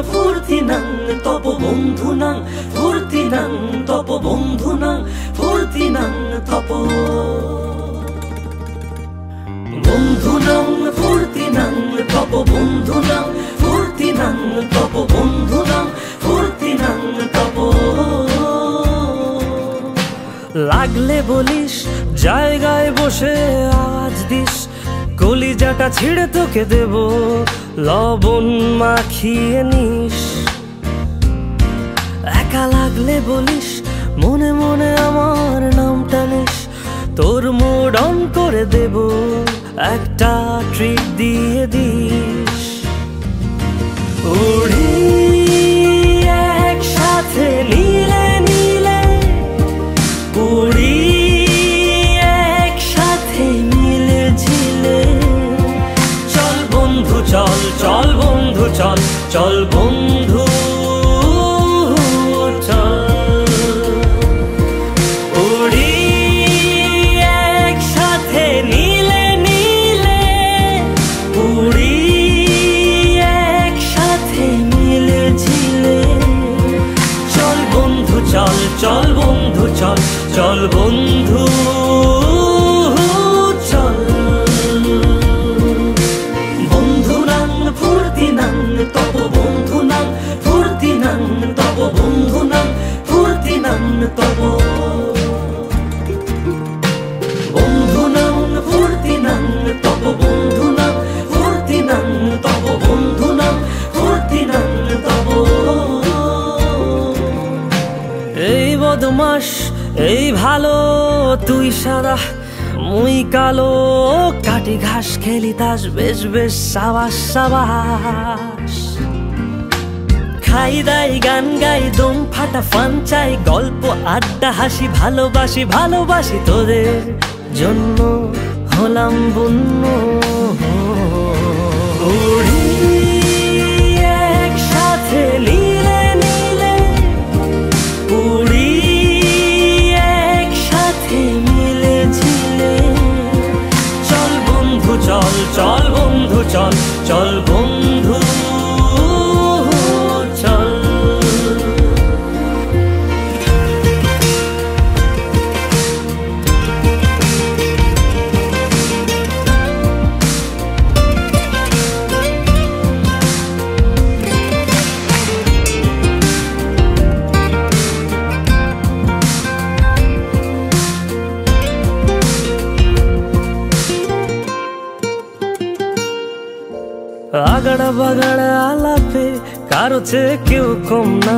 ফুর্তিনাং তব বন্ধুনাং ফুর্তিনাং তব বন্ধুনাং ফুর্তিনাং তব বন্ধুনাং ফুর্তিনাং তব বন্ধুনাং ফুর্তিনাং তব বন্ধুনাং ফুর্তিনাং তব লাগলে বলিস জায়গায় বসে আওয়াজ দিস কলিজাটা ছিঁড়ে তোকে দেব লবণ মাখিয়ে নিস একা লাগলে বলিস মনে মনে আমার নামটা নিস তোর মুড অন করে দেব একটা ট্রিট দিয়ে দিস উড়ি একসাথে নীলে নীলে উড়ি একসাথে মিলে ঝিলে চল বন্ধু চল চল বন্ধু চল চল বন্ধু চল উড়ি একসাথে নীলে নীলে উড়ি একসাথে মিলে ঝিলে চল বন্ধু চল চল বন্ধু চল চল বন্ধু চল বন্ধুনাং ফুর্তিনাং তব বন্ধুনাং ফুর্তিনাং তব বন্ধুনাং ফুর্তিনাং তব বন্ধুনাং ফুর্তিনাং তব বন্ধুনাং ফুর্তিনাং তব বন্ধুনাং ফুর্তিনাং তব এই বদমাস এই ভালো তুই সাদা মুই কালো কাটি ঘাস খেলি তাস বেশ বেশ সাবাস সাবাস খাই দাই গান গাই দম ফাটা ফান চাই গল্প আড্ডা হাসি ভালোবাসি ভালোবাসি তোদের জন্য হলাম বন্য উড়ি একসাথে নীলে নীলে উড়ি একসাথে মিলে ঝিলে চল বন্ধু চল চল বন্ধু চল চল বন্ধু চল আগাড়া বাগাড়া আলাপে কারো চেয়ে কেউ কম না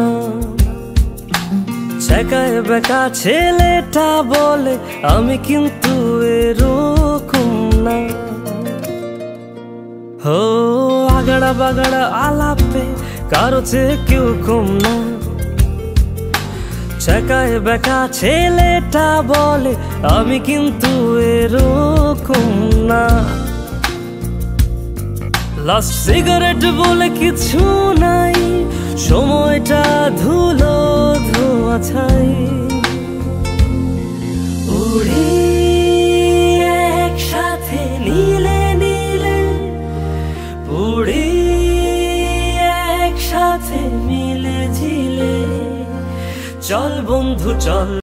ছেকায় বেকা ছেলেটা বলে আমি কিন্তু এরকম না হো আগাড়া বাগাড়া আলাপে কারো চেয়ে কেউ কম না ছেকায় বেকা ছেলেটা বলে আমি কিন্তু এরকম না লাস্ট সিগারেট বলে কিছু নাই সময়টা ধুলো ধোয়া ছাই উড়ি একসাথে নীলে নীলে উড়ি একসাথে মিলে ঝিলে চল বন্ধু চল